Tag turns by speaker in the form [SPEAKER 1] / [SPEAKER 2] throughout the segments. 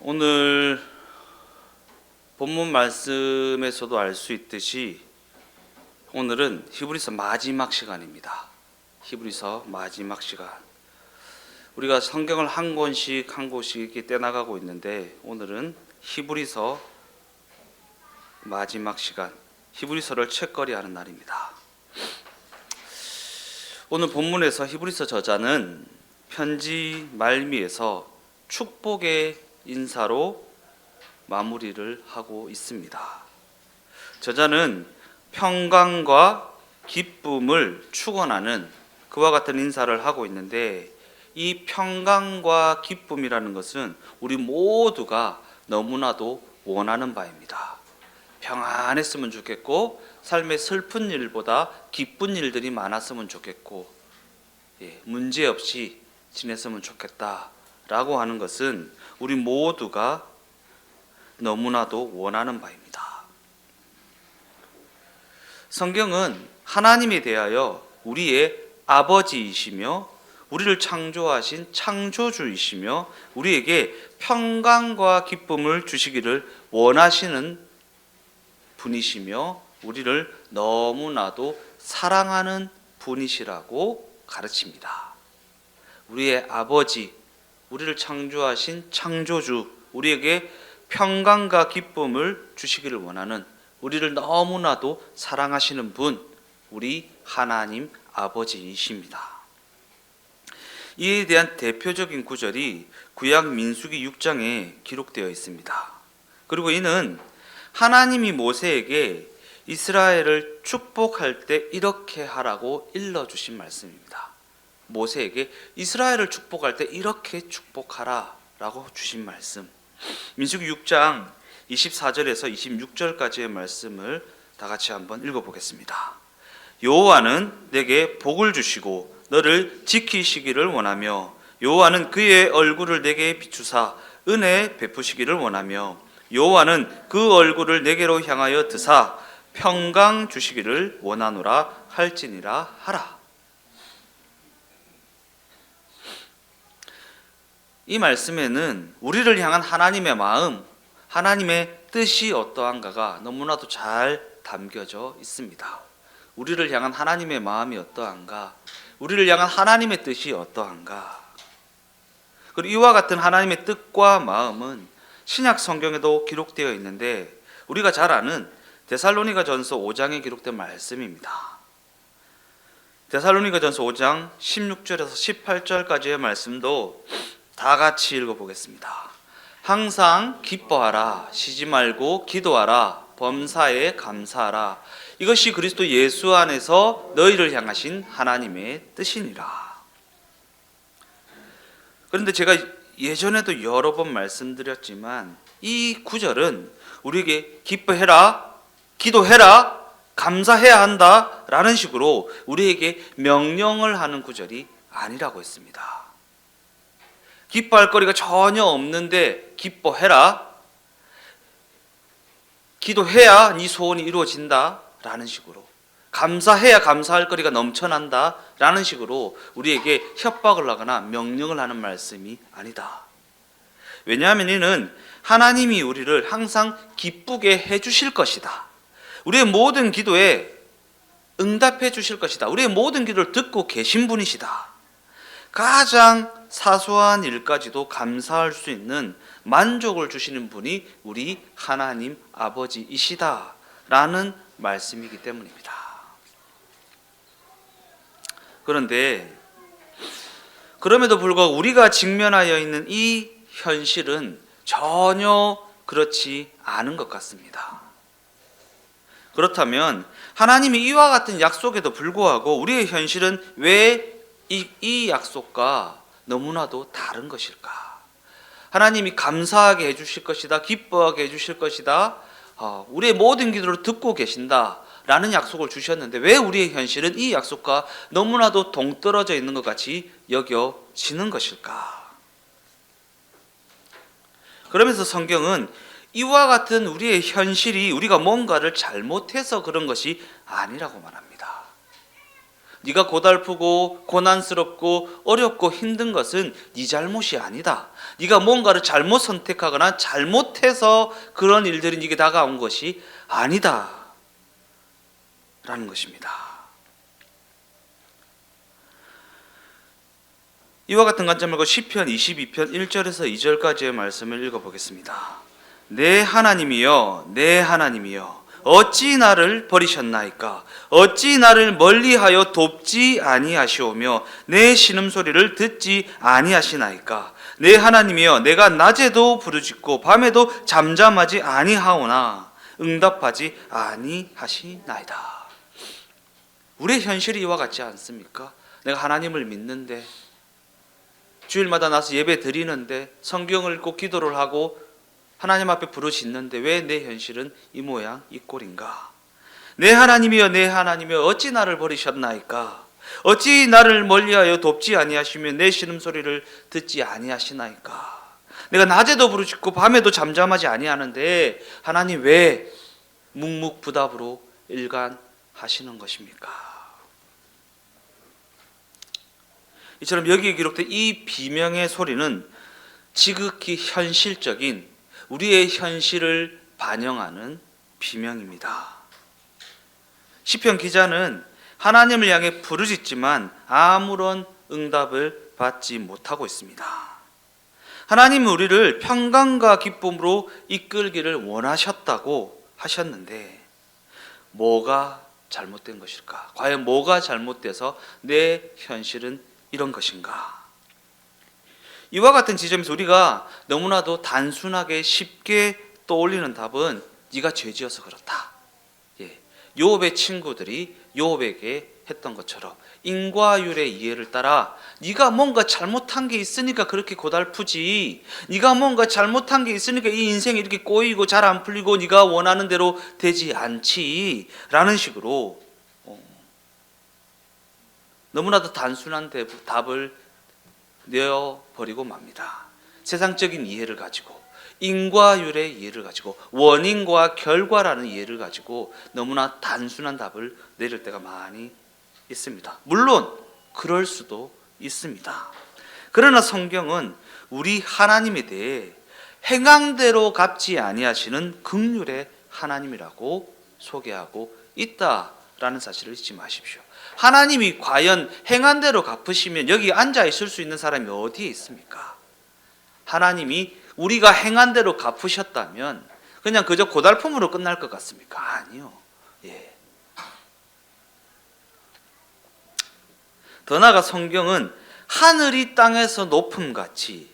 [SPEAKER 1] 오늘 본문 말씀에서도 알 수 있듯이 오늘은 히브리서 마지막 시간입니다. 히브리서 마지막 시간. 우리가 성경을 한 권씩 한 권씩 이렇게 떼나가고 있는데 오늘은 히브리서 마지막 시간, 히브리서를 책거리하는 날입니다. 오늘 본문에서 히브리서 저자는 편지 말미에서 축복의 인사로 마무리를 하고 있습니다. 저자는 평강과 기쁨을 축원하는 그와 같은 인사를 하고 있는데, 이 평강과 기쁨이라는 것은 우리 모두가 너무나도 원하는 바입니다. 평안했으면 좋겠고, 삶의 슬픈 일보다 기쁜 일들이 많았으면 좋겠고, 문제 없이 지냈으면 좋겠다라고 하는 것은 우리 모두가 너무나도 원하는 바입니다. 성경은 하나님에 대하여 우리의 아버지이시며 우리를 창조하신 창조주이시며 우리에게 평강과 기쁨을 주시기를 원하시는 분이시며 우리를 너무나도 사랑하는 분이시라고 가르칩니다. 우리의 아버지, 우리를 창조하신 창조주, 우리에게 평강과 기쁨을 주시기를 원하는, 우리를 너무나도 사랑하시는 분, 우리 하나님 아버지이십니다. 이에 대한 대표적인 구절이 구약 민수기 6장에 기록되어 있습니다. 그리고 이는 하나님이 모세에게 이스라엘을 축복할 때 이렇게 하라고 일러주신 말씀입니다. 모세에게 이스라엘을 축복할 때 이렇게 축복하라 라고 주신 말씀. 민수기 6장 24절에서 26절까지의 말씀을 다 같이 한번 읽어보겠습니다. 여호와는 내게 복을 주시고 너를 지키시기를 원하며, 여호와는 그의 얼굴을 내게 비추사 은혜 베푸시기를 원하며, 여호와는 그 얼굴을 내게로 향하여 드사 평강 주시기를 원하노라 할지니라 하라. 이 말씀에는 우리를 향한 하나님의 마음, 하나님의 뜻이 어떠한가가 너무나도 잘 담겨져 있습니다. 우리를 향한 하나님의 마음이 어떠한가, 우리를 향한 하나님의 뜻이 어떠한가. 그리고 이와 같은 하나님의 뜻과 마음은 신약 성경에도 기록되어 있는데, 우리가 잘 아는 데살로니가전서 5장에 기록된 말씀입니다. 데살로니가전서 5장 16절에서 18절까지의 말씀도 다 같이 읽어보겠습니다. 항상 기뻐하라, 쉬지 말고 기도하라, 범사에 감사하라. 이것이 그리스도 예수 안에서 너희를 향하신 하나님의 뜻이니라. 그런데 제가 예전에도 여러 번 말씀드렸지만 이 구절은 우리에게 기뻐해라, 기도해라, 감사해야 한다 라는 식으로 우리에게 명령을 하는 구절이 아니라고 했습니다. 기뻐할 거리가 전혀 없는데 기뻐해라, 기도해야 네 소원이 이루어진다 라는 식으로, 감사해야 감사할 거리가 넘쳐난다 라는 식으로 우리에게 협박을 하거나 명령을 하는 말씀이 아니다. 왜냐하면 이는 하나님이 우리를 항상 기쁘게 해주실 것이다, 우리의 모든 기도에 응답해 주실 것이다, 우리의 모든 기도를 듣고 계신 분이시다, 가장 사소한 일까지도 감사할 수 있는 만족을 주시는 분이 우리 하나님 아버지이시다 라는 말씀이기 때문입니다. 그런데 그럼에도 불구하고 우리가 직면하여 있는 이 현실은 전혀 그렇지 않은 것 같습니다. 그렇다면 하나님이 이와 같은 약속에도 불구하고 우리의 현실은 왜 이 약속과 너무나도 다른 것일까? 하나님이 감사하게 해주실 것이다, 기뻐하게 해주실 것이다, 우리의 모든 기도를 듣고 계신다 라는 약속을 주셨는데 왜 우리의 현실은 이 약속과 너무나도 동떨어져 있는 것 같이 여겨지는 것일까? 그러면서 성경은 이와 같은 우리의 현실이 우리가 뭔가를 잘못해서 그런 것이 아니라고 말합니다. 네가 고달프고 고난스럽고 어렵고 힘든 것은 네 잘못이 아니다. 네가 뭔가를 잘못 선택하거나 잘못해서 그런 일들이 네게 다가온 것이 아니다 라는 것입니다. 이와 같은 관점으로 시편 22편 1절에서 2절까지의 말씀을 읽어보겠습니다. 내 하나님이여 내 하나님이여 어찌 나를 버리셨나이까? 어찌 나를 멀리하여 돕지 아니하시오며 내 신음소리를 듣지 아니하시나이까? 내 하나님이여 내가 낮에도 부르짖고 밤에도 잠잠하지 아니하오나 응답하지 아니하시나이다. 우리의 현실이 이와 같지 않습니까? 내가 하나님을 믿는데 주일마다 나서 예배 드리는데 성경을 읽고 기도를 하고 하나님 앞에 부르짖는데 왜 내 현실은 이 모양 이 꼴인가? 내 하나님이여 내 하나님이여 어찌 나를 버리셨나이까? 어찌 나를 멀리하여 돕지 아니하시며 내 신음소리를 듣지 아니하시나이까? 내가 낮에도 부르짖고 밤에도 잠잠하지 아니하는데 하나님 왜 묵묵부답으로 일관하시는 것입니까? 이처럼 여기에 기록된 이 비명의 소리는 지극히 현실적인 우리의 현실을 반영하는 비명입니다. 시편 기자는 하나님을 향해 부르짖지만 아무런 응답을 받지 못하고 있습니다. 하나님은 우리를 평강과 기쁨으로 이끌기를 원하셨다고 하셨는데 뭐가 잘못된 것일까? 과연 뭐가 잘못돼서 내 현실은 이런 것인가? 이와 같은 지점에서 우리가 너무나도 단순하게 쉽게 떠올리는 답은 네가 죄지어서 그렇다. 요업의 친구들이 요업에게 했던 것처럼 인과율의 이해를 따라 네가 뭔가 잘못한 게 있으니까 그렇게 고달프지, 네가 뭔가 잘못한 게 있으니까 이 인생이 이렇게 꼬이고 잘 안 풀리고 네가 원하는 대로 되지 않지 라는 식으로 너무나도 단순한 답을 내어버리고 맙니다. 세상적인 이해를 가지고 인과율의 이해를 가지고 원인과 결과라는 이해를 가지고 너무나 단순한 답을 내릴 때가 많이 있습니다. 물론 그럴 수도 있습니다. 그러나 성경은 우리 하나님에 대해 행함대로 갚지 아니하시는 긍휼의 하나님이라고 소개하고 있다라는 사실을 잊지 마십시오. 하나님이 과연 행함대로 갚으시면 여기 앉아 있을 수 있는 사람이 어디에 있습니까? 하나님이 우리가 행함대로 갚으셨다면 그냥 그저 고달픔으로 끝날 것 같습니까? 아니요. 더 나아가 성경은 하늘이 땅에서 높음같이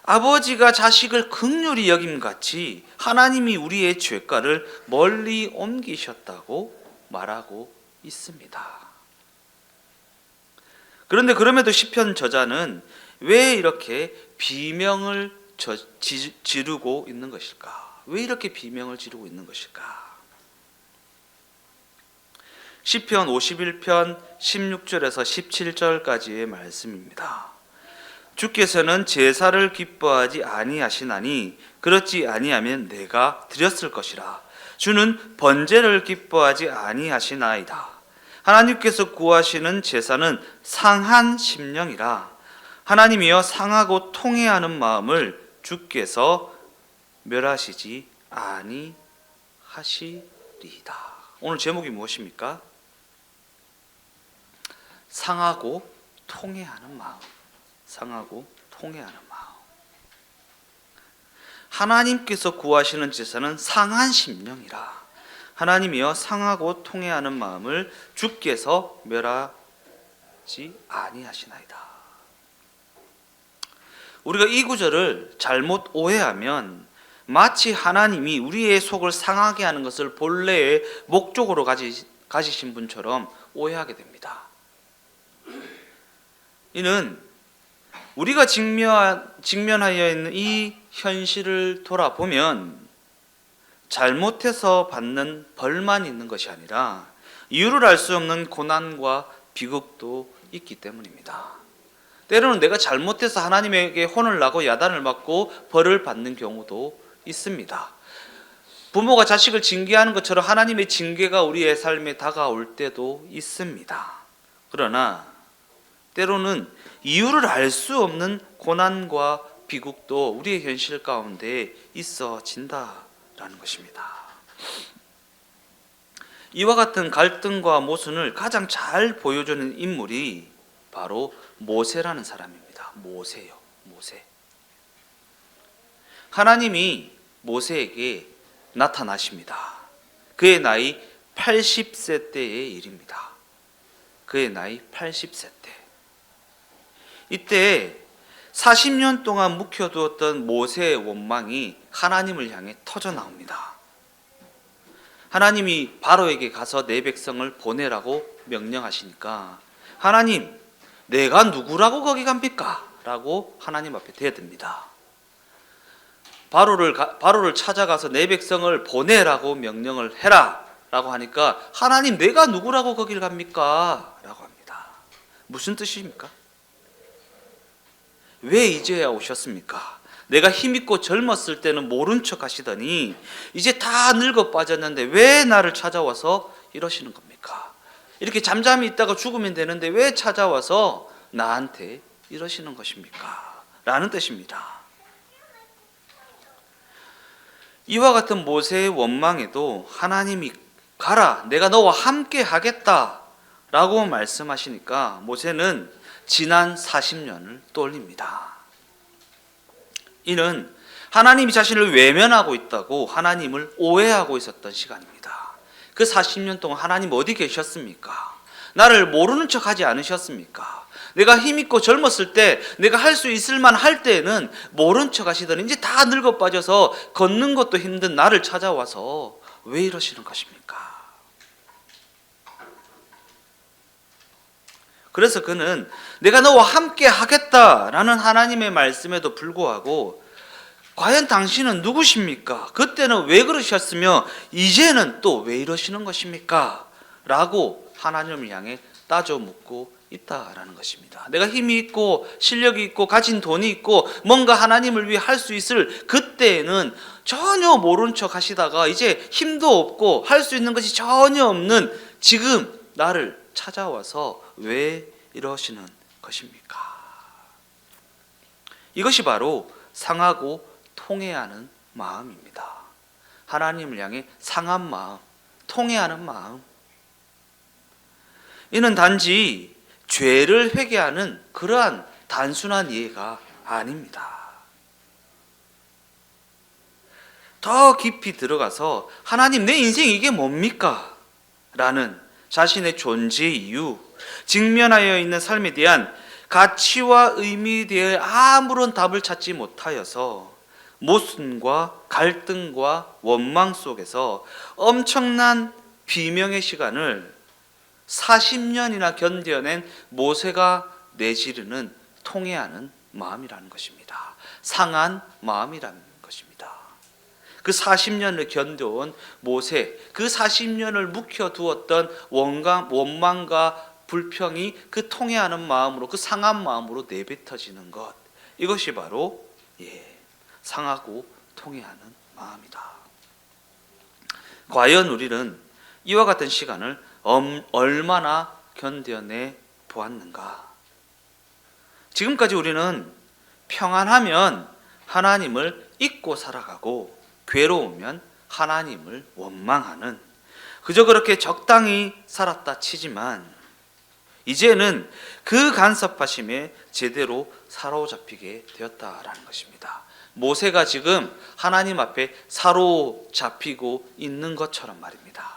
[SPEAKER 1] 아버지가 자식을 긍휼히 여김같이 하나님이 우리의 죄가를 멀리 옮기셨다고 말하고 있습니다. 그런데 그럼에도 시편 저자는 왜 이렇게 비명을 지르고 있는 것일까? 왜 이렇게 비명을 지르고 있는 것일까? 시편 51편 16절에서 17절까지의 말씀입니다. 주께서는 제사를 기뻐하지 아니하시나니 그렇지 아니하면 내가 드렸을 것이라. 주는 번제를 기뻐하지 아니하시나이다. 하나님께서 구하시는 제사는 상한 심령이라. 하나님이여 상하고 통회하는 마음을 주께서 멸하시지 아니하시리이다. 오늘 제목이 무엇입니까? 상하고 통회하는 마음. 상하고 통회하는 마음. 하나님께서 구하시는 제사는 상한 심령이라. 하나님이여 상하고 통회하는 마음을 주께서 멸하지 아니하시나이다. 우리가 이 구절을 잘못 오해하면 마치 하나님이 우리의 속을 상하게 하는 것을 본래의 목적으로 가지신 분처럼 오해하게 됩니다. 이는 우리가 직면하여 있는 이 현실을 돌아보면 잘못해서 받는 벌만 있는 것이 아니라 이유를 알 수 없는 고난과 비극도 있기 때문입니다. 때로는 내가 잘못해서 하나님에게 혼을 나고 야단을 맞고 벌을 받는 경우도 있습니다. 부모가 자식을 징계하는 것처럼 하나님의 징계가 우리의 삶에 다가올 때도 있습니다. 그러나 때로는 이유를 알 수 없는 고난과 비극도 우리의 현실 가운데 있어진다라는 것입니다. 이와 같은 갈등과 모순을 가장 잘 보여주는 인물이 바로 모세라는 사람입니다. 모세요. 모세. 하나님이 모세에게 나타나십니다. 그의 나이 80세 때의 일입니다. 그의 나이 80세 때. 이때 40년 동안 묵혀두었던 모세의 원망이 하나님을 향해 터져 나옵니다. 하나님이 바로에게 가서 내 백성을 보내라고 명령하시니까 하나님, 내가 누구라고 거기 갑니까? 라고 하나님 앞에 대듭니다. 바로를 찾아가서 내 백성을 보내라고 명령을 해라 라고 하니까 하나님, 내가 누구라고 거길 갑니까? 라고 합니다. 무슨 뜻입니까? 왜 이제야 오셨습니까? 내가 힘있고 젊었을 때는 모른 척 하시더니 이제 다 늙어 빠졌는데 왜 나를 찾아와서 이러시는 겁니까? 이렇게 잠잠히 있다가 죽으면 되는데 왜 찾아와서 나한테 이러시는 것입니까? 라는 뜻입니다. 이와 같은 모세의 원망에도 하나님이 가라, 내가 너와 함께 하겠다 라고 말씀하시니까 모세는 지난 40년을 떠올립니다. 이는 하나님이 자신을 외면하고 있다고 하나님을 오해하고 있었던 시간입니다. 그 40년 동안 하나님 어디 계셨습니까? 나를 모르는 척 하지 않으셨습니까? 내가 힘있고 젊었을 때 내가 할 수 있을 만할 때에는 모른 척 하시더니 이제 다 늙어 빠져서 걷는 것도 힘든 나를 찾아와서 왜 이러시는 것입니까? 그래서 그는 내가 너와 함께 하겠다라는 하나님의 말씀에도 불구하고 과연 당신은 누구십니까? 그때는 왜 그러셨으며 이제는 또 왜 이러시는 것입니까? 라고 하나님을 향해 따져 묻고 있다라는 것입니다. 내가 힘이 있고 실력이 있고 가진 돈이 있고 뭔가 하나님을 위해 할 수 있을 그때에는 전혀 모른 척 하시다가 이제 힘도 없고 할 수 있는 것이 전혀 없는 지금 나를 찾아와서 왜 이러시는 것입니까? 이것이 바로 상하고 통회하는 마음입니다. 하나님을 향해 상한 마음, 통회하는 마음. 이는 단지 죄를 회개하는 그러한 단순한 이해가 아닙니다. 더 깊이 들어가서 하나님, 내 인생 이게 뭡니까? 라는 자신의 존재의 이유, 직면하여 있는 삶에 대한 가치와 의미에 대해 아무런 답을 찾지 못하여서 모순과 갈등과 원망 속에서 엄청난 비명의 시간을 40년이나 견뎌낸 모세가 내지르는 통회하는 마음이라는 것입니다. 상한 마음이라는 것입니다. 그 40년을 견뎌온 모세, 그 40년을 묵혀두었던 원망과 불평이 그 통회하는 마음으로, 그 상한 마음으로 내뱉어지는 것, 이것이 바로 상하고 통회하는 마음이다. 과연 우리는 이와 같은 시간을 얼마나 견뎌내 보았는가? 지금까지 우리는 평안하면 하나님을 잊고 살아가고 괴로우면 하나님을 원망하는, 그저 그렇게 적당히 살았다 치지만 이제는 그 간섭하심에 제대로 사로잡히게 되었다라는 것입니다. 모세가 지금 하나님 앞에 사로잡히고 있는 것처럼 말입니다.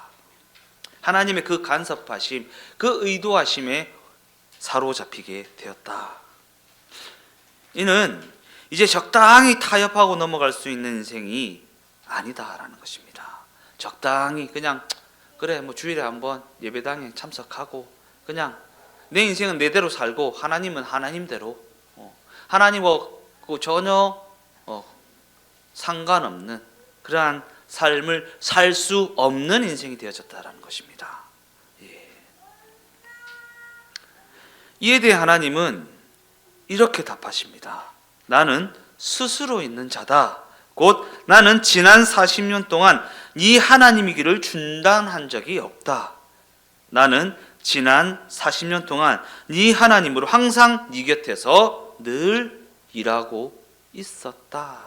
[SPEAKER 1] 하나님의 그 간섭하심, 그 의도하심에 사로잡히게 되었다. 이는 이제 적당히 타협하고 넘어갈 수 있는 인생이 아니다라는 것입니다. 적당히 그냥 그래 뭐 주일에 한번 예배당에 참석하고 그냥 내 인생은 내대로 살고 하나님은 하나님대로 하나님하고 전혀 상관없는 그러한 삶을 살 수 없는 인생이 되어졌다라는 것입니다. 이에 대해 하나님은 이렇게 답하십니다. 나는 스스로 있는 자다. 곧 나는 지난 40년 동안 네 하나님이기를 중단한 적이 없다. 나는 지난 40년 동안 네 하나님으로 항상 네 곁에서 늘 일하고 있었다.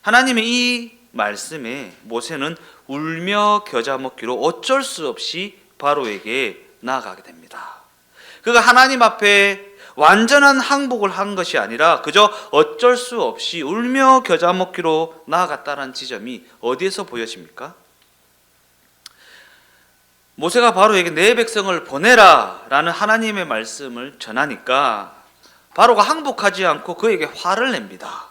[SPEAKER 1] 하나님의 이 말씀에 모세는 울며 겨자 먹기로 어쩔 수 없이 바로에게 나아가게 됩니다. 그가 하나님 앞에 완전한 항복을 한 것이 아니라 그저 어쩔 수 없이 울며 겨자 먹기로 나아갔다는 지점이 어디에서 보여집니까? 모세가 바로에게 내 백성을 보내라 라는 하나님의 말씀을 전하니까 바로가 항복하지 않고 그에게 화를 냅니다.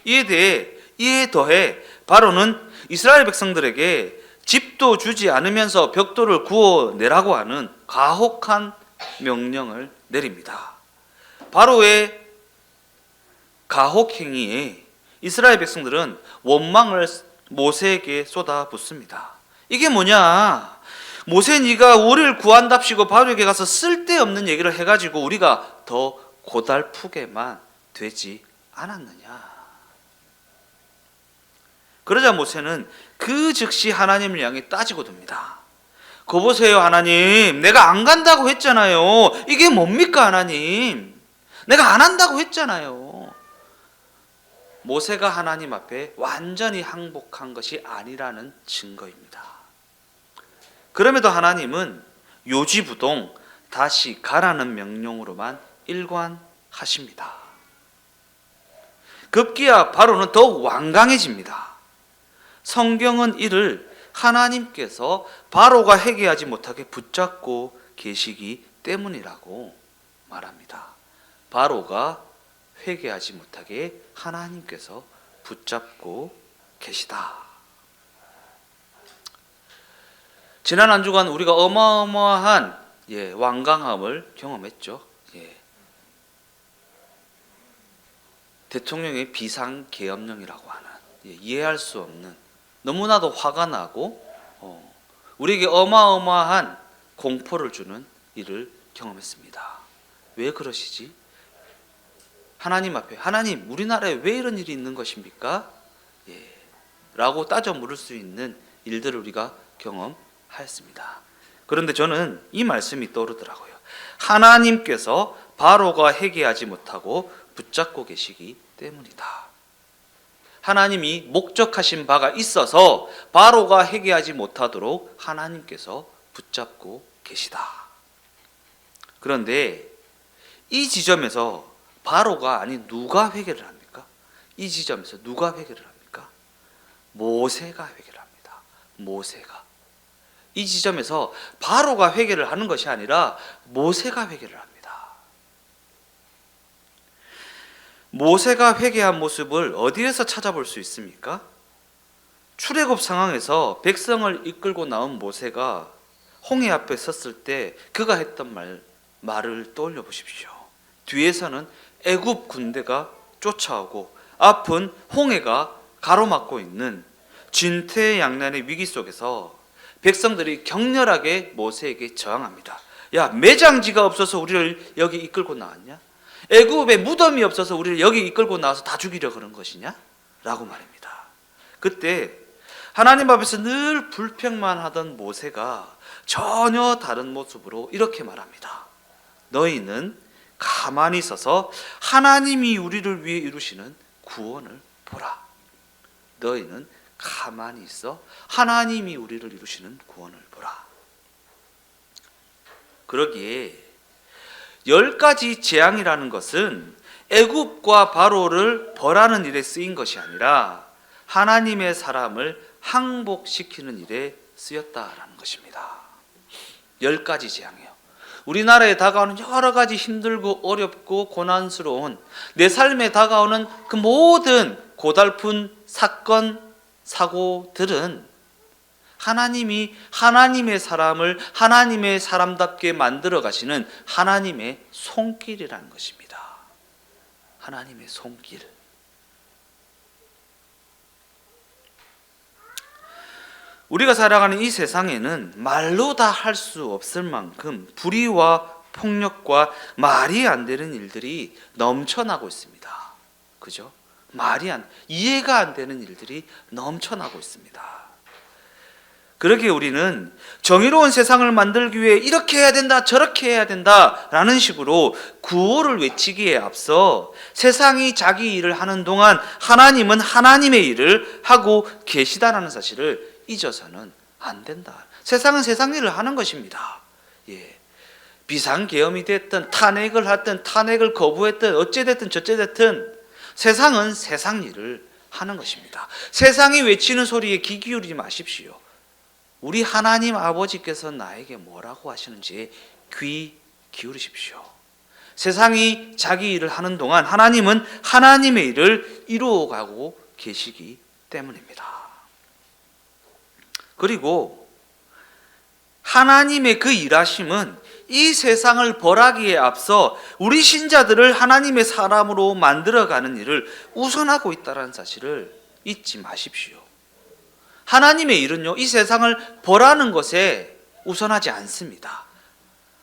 [SPEAKER 1] 이에 더해 바로는 이스라엘 백성들에게 집도 주지 않으면서 벽돌을 구워내라고 하는 가혹한 명령을 내립니다. 바로의 가혹행위에 이스라엘 백성들은 원망을 모세에게 쏟아붓습니다. 이게 뭐냐? 모세 네가 우리를 구한답시고 바로에게 가서 쓸데없는 얘기를 해가지고 우리가 더 고달프게만 되지 않았느냐? 그러자 모세는 그 즉시 하나님을 향해 따지고 듭니다. 거 보세요 하나님, 내가 안 간다고 했잖아요. 이게 뭡니까 하나님? 내가 안 한다고 했잖아요. 모세가 하나님 앞에 완전히 항복한 것이 아니라는 증거입니다. 그럼에도 하나님은 요지부동 다시 가라는 명령으로만 일관하십니다. 급기야 바로는 더욱 완강해집니다. 성경은 이를 하나님께서 바로가 회개하지 못하게 붙잡고 계시기 때문이라고 말합니다. 바로가 회개하지 못하게 하나님께서 붙잡고 계시다. 지난 한 주간 우리가 어마어마한 완강함을 경험했죠. 대통령의 비상계엄령이라고 하는 이해할 수 없는, 너무나도 화가 나고 우리에게 어마어마한 공포를 주는 일을 경험했습니다. 왜 그러시지? 하나님 앞에 하나님 우리나라에 왜 이런 일이 있는 것입니까? 라고 따져 물을 수 있는 일들을 우리가 경험하였습니다. 그런데 저는 이 말씀이 떠오르더라고요. 하나님께서 바로가 회개하지 못하고 붙잡고 계시기 때문이다. 하나님이 목적하신 바가 있어서 바로가 회개하지 못하도록 하나님께서 붙잡고 계시다. 그런데 이 지점에서 바로가 아닌 누가 회개를 합니까? 이 지점에서 누가 회개를 합니까? 모세가 회개를 합니다. 모세가. 이 지점에서 바로가 회개를 하는 것이 아니라 모세가 회개를 합니다. 모세가 회개한 모습을 어디에서 찾아볼 수 있습니까? 출애굽 상황에서 백성을 이끌고 나온 모세가 홍해 앞에 섰을 때 그가 했던 말을 떠올려 보십시오. 뒤에서는 애굽 군대가 쫓아오고 앞은 홍해가 가로막고 있는 진퇴양난의 위기 속에서 백성들이 격렬하게 모세에게 저항합니다. 야, 매장지가 없어서 우리를 여기 이끌고 나왔냐? 애굽에 무덤이 없어서 우리를 여기 이끌고 나와서 다 죽이려 그런 것이냐? 라고 말합니다. 그때 하나님 앞에서 늘 불평만 하던 모세가 전혀 다른 모습으로 이렇게 말합니다. 너희는 가만히 있어서 하나님이 우리를 위해 이루시는 구원을 보라. 너희는 가만히 있어 하나님이 우리를 이루시는 구원을 보라. 그러기에 10가지 재앙이라는 것은 애굽과 바로를 벌하는 일에 쓰인 것이 아니라 하나님의 사람을 항복시키는 일에 쓰였다라는 것입니다. 10가지 재앙이요. 우리나라에 다가오는 여러 가지 힘들고 어렵고 고난스러운 내 삶에 다가오는 그 모든 고달픈 사건, 사고들은 하나님이 하나님의 사람을 하나님의 사람답게 만들어 가시는 하나님의 손길이라는 것입니다. 하나님의 손길. 우리가 살아가는 이 세상에는 말로 다 할 수 없을 만큼 불의와 폭력과 말이 안 되는 일들이 넘쳐나고 있습니다. 그죠? 이해가 안 되는 일들이 넘쳐나고 있습니다. 그러기에 우리는 정의로운 세상을 만들기 위해 이렇게 해야 된다, 저렇게 해야 된다 라는 식으로 구호를 외치기에 앞서 세상이 자기 일을 하는 동안 하나님은 하나님의 일을 하고 계시다라는 사실을 잊어서는 안 된다. 세상은 세상 일을 하는 것입니다. 예. 비상계엄이 됐든 탄핵을 하든 탄핵을 거부했든 어찌됐든 저찌됐든 세상은 세상 일을 하는 것입니다. 세상이 외치는 소리에 귀 기울이지 마십시오. 우리 하나님 아버지께서 나에게 뭐라고 하시는지 귀 기울이십시오. 세상이 자기 일을 하는 동안 하나님은 하나님의 일을 이루어가고 계시기 때문입니다. 그리고 하나님의 그 일하심은 이 세상을 벌하기에 앞서 우리 신자들을 하나님의 사람으로 만들어가는 일을 우선하고 있다는 사실을 잊지 마십시오. 하나님의 일은요, 이 세상을 벌하는 것에 우선하지 않습니다.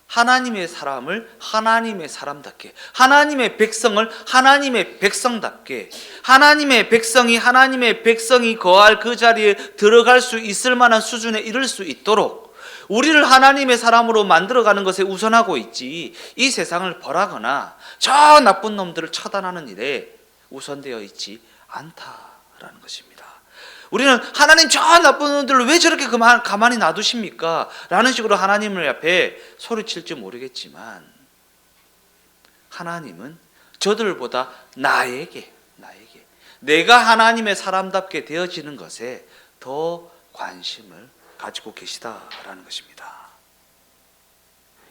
[SPEAKER 1] 하나님의 사람을 하나님의 사람답게, 하나님의 백성을 하나님의 백성답게, 하나님의 백성이 거할 그 자리에 들어갈 수 있을 만한 수준에 이를 수 있도록 우리를 하나님의 사람으로 만들어가는 것에 우선하고 있지, 이 세상을 벌하거나 저 나쁜 놈들을 처단하는 일에 우선되어 있지 않다라는 것입니다. 우리는 하나님 저 나쁜 놈들을 왜 저렇게 가만히 놔두십니까? 라는 식으로 하나님을 앞에 소리칠지 모르겠지만 하나님은 저들보다 나에게 내가 하나님의 사람답게 되어지는 것에 더 관심을 가지고 계시다라는 것입니다.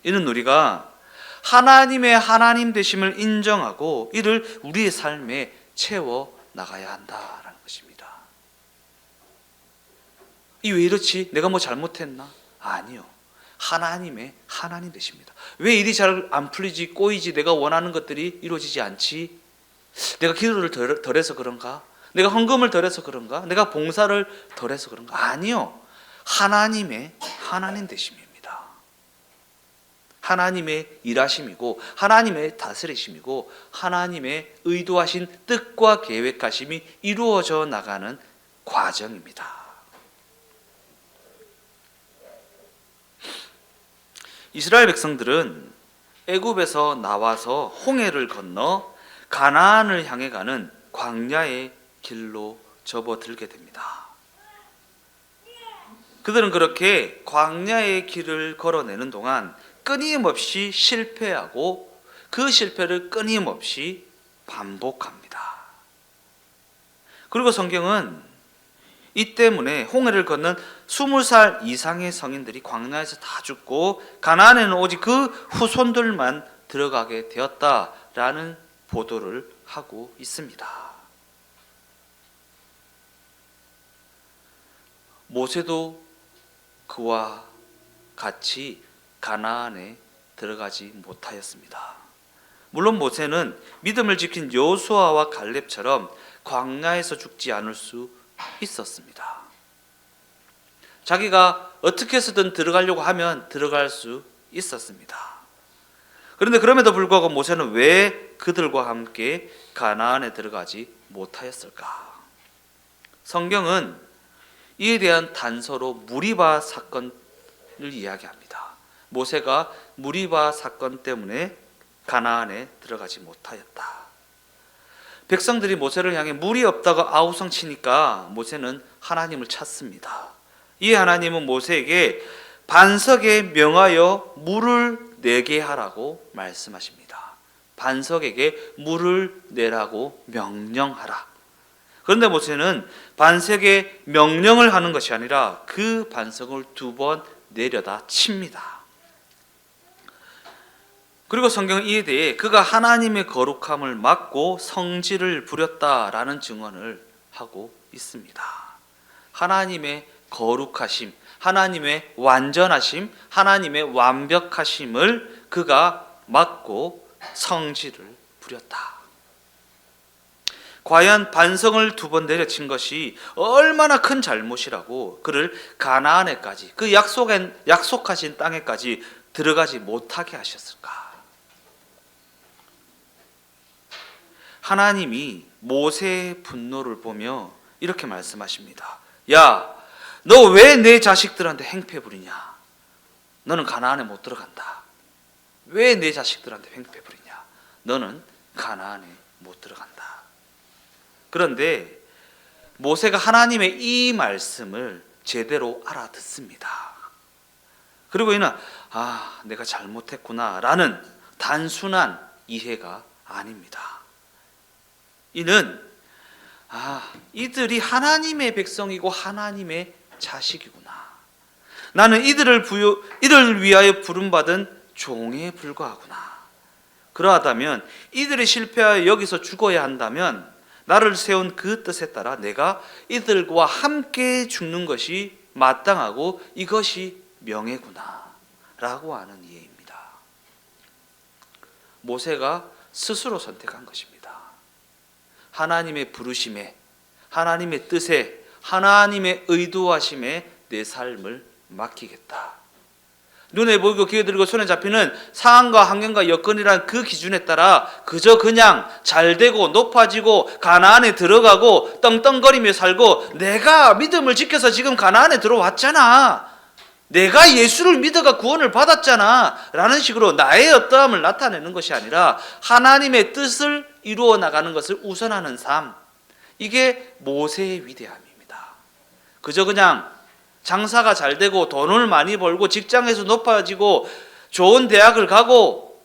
[SPEAKER 1] 이는 우리가 하나님의 하나님 되심을 인정하고 이를 우리의 삶에 채워 나가야 한다라는 것입니다. 이 왜 이렇지? 내가 뭐 잘못했나? 아니요. 하나님의 하나님 되십니다. 왜 일이 잘 안 풀리지? 꼬이지? 내가 원하는 것들이 이루어지지 않지? 내가 기도를 덜 해서 그런가? 내가 헌금을 덜 해서 그런가? 내가 봉사를 덜 해서 그런가? 아니요. 하나님의 하나님 되심입니다. 하나님의 일하심이고 하나님의 다스리심이고 하나님의 의도하신 뜻과 계획하심이 이루어져 나가는 과정입니다. 이스라엘 백성들은 애굽에서 나와서 홍해를 건너 가나안을 향해 가는 광야의 길로 접어들게 됩니다. 그들은 그렇게 광야의 길을 걸어내는 동안 끊임없이 실패하고 그 실패를 끊임없이 반복합니다. 그리고 성경은 이 때문에 홍해를 건넌 20살 이상의 성인들이 광야에서 다 죽고 가나안에는 오직 그 후손들만 들어가게 되었다라는 보도를 하고 있습니다. 모세도 그와 같이 가나안에 들어가지 못하였습니다. 물론 모세는 믿음을 지킨 여호수아와 갈렙처럼 광야에서 죽지 않을 수 있었습니다. 자기가 어떻게 해서든 들어가려고 하면 들어갈 수 있었습니다. 그런데 그럼에도 불구하고 모세는 왜 그들과 함께 가나안에 들어가지 못하였을까? 성경은 이에 대한 단서로 무리바 사건을 이야기합니다. 모세가 무리바 사건 때문에 가나안에 들어가지 못하였다. 백성들이 모세를 향해 물이 없다고 아우성치니까 모세는 하나님을 찾습니다. 이 하나님은 모세에게 반석에 명하여 물을 내게 하라고 말씀하십니다. 반석에게 물을 내라고 명령하라. 그런데 모세는 반석에 명령을 하는 것이 아니라 그 반석을 2번 내려다 칩니다. 그리고 성경은 이에 대해 그가 하나님의 거룩함을 막고 성질을 부렸다라는 증언을 하고 있습니다. 하나님의 거룩하심, 하나님의 완전하심, 하나님의 완벽하심을 그가 막고 성질을 부렸다. 과연 반석을 2번 내려친 것이 얼마나 큰 잘못이라고 그를 가나안에까지, 그 약속하신 땅에까지 들어가지 못하게 하셨을까? 하나님이 모세의 분노를 보며 이렇게 말씀하십니다. 야, 너 왜 내 자식들한테 행패 부리냐? 너는 가나안에 못 들어간다. 왜 내 자식들한테 행패 부리냐? 너는 가나안에 못 들어간다. 그런데 모세가 하나님의 이 말씀을 제대로 알아듣습니다. 그리고 이는 내가 잘못했구나 라는 단순한 이해가 아닙니다. 이는 이들이 하나님의 백성이고 하나님의 자식이구나. 나는 이들을 위하여 부름받은 종에 불과하구나. 그러하다면 이들이 실패하여 여기서 죽어야 한다면 나를 세운 그 뜻에 따라 내가 이들과 함께 죽는 것이 마땅하고 이것이 명예구나 라고 하는 이해입니다. 모세가 스스로 선택한 것입니다. 하나님의 부르심에, 하나님의 뜻에, 하나님의 의도하심에 내 삶을 맡기겠다. 눈에 보이고 귀에 들리고 손에 잡히는 상황과 환경과 여건이란 그 기준에 따라 그저 그냥 잘되고 높아지고 가나안에 들어가고 떵떵거리며 살고, 내가 믿음을 지켜서 지금 가나안에 들어왔잖아, 내가 예수를 믿어가 구원을 받았잖아 라는 식으로 나의 어떠함을 나타내는 것이 아니라 하나님의 뜻을 이루어 나가는 것을 우선하는 삶, 이게 모세의 위대함입니다. 그저 그냥 장사가 잘 되고 돈을 많이 벌고 직장에서 높아지고 좋은 대학을 가고,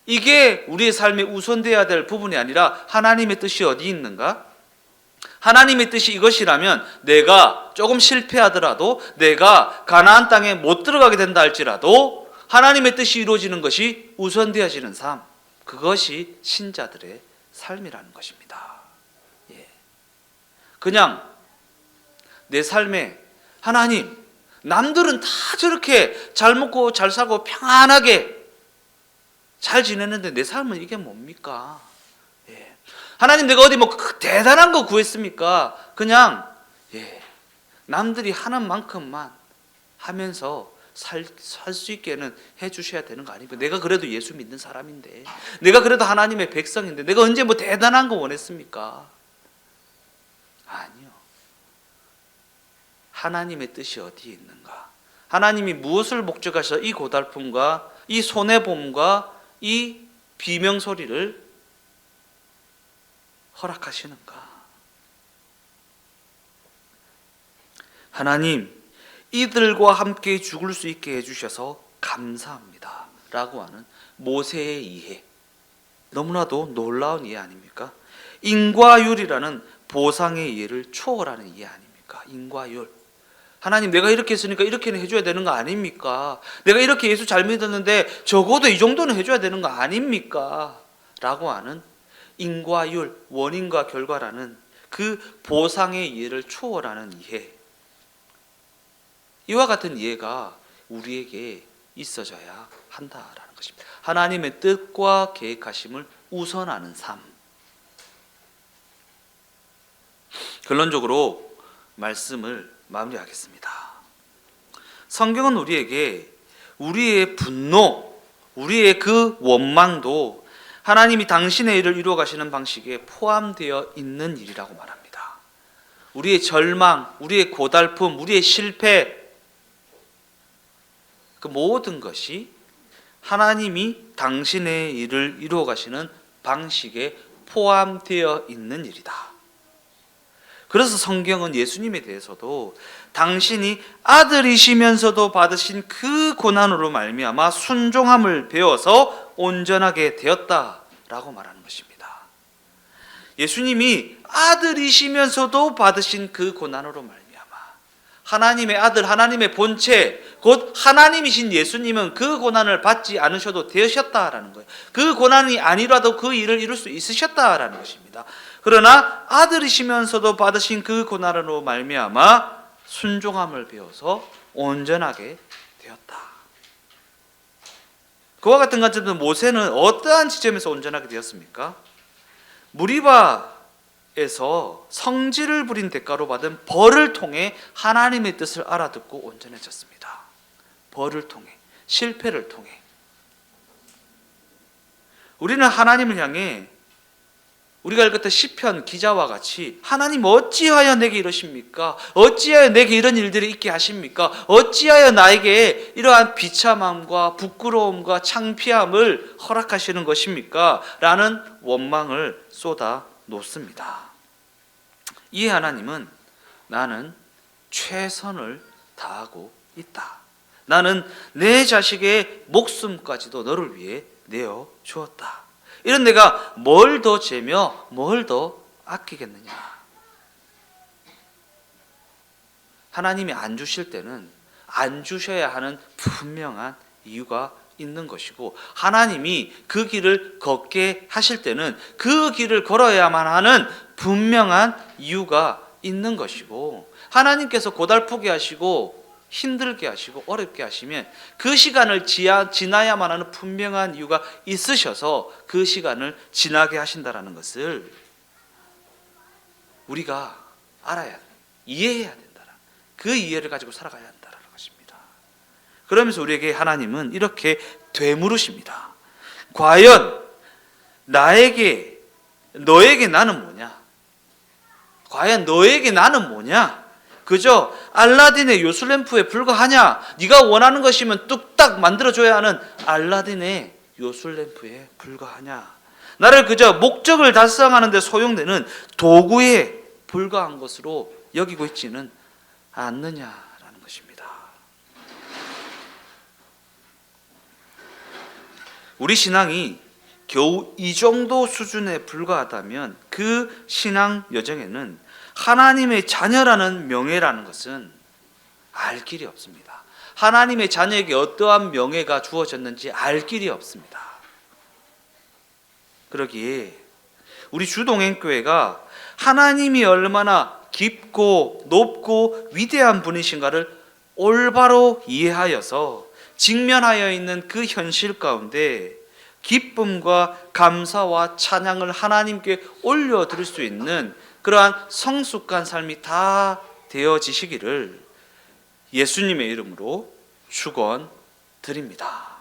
[SPEAKER 1] 이게 우리의 삶에 우선되어야 될 부분이 아니라 하나님의 뜻이 어디 있는가? 하나님의 뜻이 이것이라면 내가 조금 실패하더라도, 내가 가나안 땅에 못 들어가게 된다 할지라도 하나님의 뜻이 이루어지는 것이 우선되어지는 삶, 그것이 신자들의 삶이라는 것입니다. 그냥 내 삶에 하나님, 남들은 다 저렇게 잘 먹고 잘 살고 평안하게 잘 지내는데 내 삶은 이게 뭡니까? 하나님, 내가 어디 대단한 거 구했습니까? 그냥 남들이 하는 만큼만 하면서 살 수 있게는 해주셔야 되는 거 아닙니까? 내가 그래도 예수 믿는 사람인데, 내가 그래도 하나님의 백성인데 내가 언제 대단한 거 원했습니까? 아니요. 하나님의 뜻이 어디에 있는가? 하나님이 무엇을 목적하셔서 이 고달픔과 이 손해봄과 이 비명소리를 허락하시는가? 하나님, 이들과 함께 죽을 수 있게 해주셔서 감사합니다 라고 하는 모세의 이해, 너무나도 놀라운 이해 아닙니까? 인과율이라는 보상의 이해를 초월하는 이해 아닙니까? 인과율. 하나님, 내가 이렇게 했으니까 이렇게는 해줘야 되는 거 아닙니까? 내가 이렇게 예수 잘 믿었는데 적어도 이 정도는 해줘야 되는 거 아닙니까? 라고 하는 인과율, 원인과 결과라는 그 보상의 이해를 초월하는 이해, 이와 같은 이해가 우리에게 있어져야 한다라는 것입니다. 하나님의 뜻과 계획하심을 우선하는 삶. 결론적으로 말씀을 마무리하겠습니다. 성경은 우리에게 우리의 분노, 우리의 그 원망도 하나님이 당신의 일을 이루어 가시는 방식에 포함되어 있는 일이라고 말합니다. 우리의 절망, 우리의 고달픔, 우리의 실패, 그 모든 것이 하나님이 당신의 일을 이루어 가시는 방식에 포함되어 있는 일이다. 그래서 성경은 예수님에 대해서도 당신이 아들이시면서도 받으신 그 고난으로 말미암아 순종함을 배워서 온전하게 되었다라고 말하는 것입니다. 예수님이 아들이시면서도 받으신 그 고난으로 말미암아 하나님의 아들, 하나님의 본체, 곧 하나님이신 예수님은 그 고난을 받지 않으셔도 되셨다라는 거예요. 그 고난이 아니라도 그 일을 이룰 수 있으셨다라는 것입니다. 그러나 아들이시면서도 받으신 그 고난으로 말미암아 순종함을 배워서 온전하게 되었다. 그와 같은 관점에서 모세는 어떠한 지점에서 온전하게 되었습니까? 무리바에서 성질을 부린 대가로 받은 벌을 통해 하나님의 뜻을 알아듣고 온전해졌습니다. 벌을 통해, 실패를 통해. 우리는 하나님을 향해 우리가 읽었던 시편 기자와 같이 하나님 어찌하여 내게 이러십니까? 어찌하여 내게 이런 일들이 있게 하십니까? 어찌하여 나에게 이러한 비참함과 부끄러움과 창피함을 허락하시는 것입니까? 라는 원망을 쏟아 놓습니다. 이 하나님은 나는 최선을 다하고 있다. 나는 내 자식의 목숨까지도 너를 위해 내어 주었다. 이런 내가 뭘 더 재며 뭘 더 아끼겠느냐. 하나님이 안 주실 때는 안 주셔야 하는 분명한 이유가 있는 것이고, 하나님이 그 길을 걷게 하실 때는 그 길을 걸어야만 하는 분명한 이유가 있는 것이고, 하나님께서 고달프게 하시고 힘들게 하시고 어렵게 하시면 그 시간을 지나야만 하는 분명한 이유가 있으셔서 그 시간을 지나게 하신다는 것을 우리가 알아야, 이해해야 된다. 그 이해를 가지고 살아가야 한다는 것입니다. 그러면서 우리에게 하나님은 이렇게 되물으십니다. 과연 너에게 나는 뭐냐? 과연 너에게 나는 뭐냐? 그저 알라딘의 요술램프에 불과하냐? 네가 원하는 것이면 뚝딱 만들어줘야 하는 알라딘의 요술램프에 불과하냐? 나를 그저 목적을 달성하는 데 소용되는 도구에 불과한 것으로 여기고 있지는 않느냐라는 것입니다. 우리 신앙이 겨우 이 정도 수준에 불과하다면 그 신앙 여정에는 하나님의 자녀라는 명예라는 것은 알 길이 없습니다. 하나님의 자녀에게 어떠한 명예가 주어졌는지 알 길이 없습니다. 그러기에 우리 주동행교회가 하나님이 얼마나 깊고 높고 위대한 분이신가를 올바로 이해하여서 직면하여 있는 그 현실 가운데 기쁨과 감사와 찬양을 하나님께 올려드릴 수 있는 그러한 성숙한 삶이 다 되어지시기를 예수님의 이름으로 축원드립니다.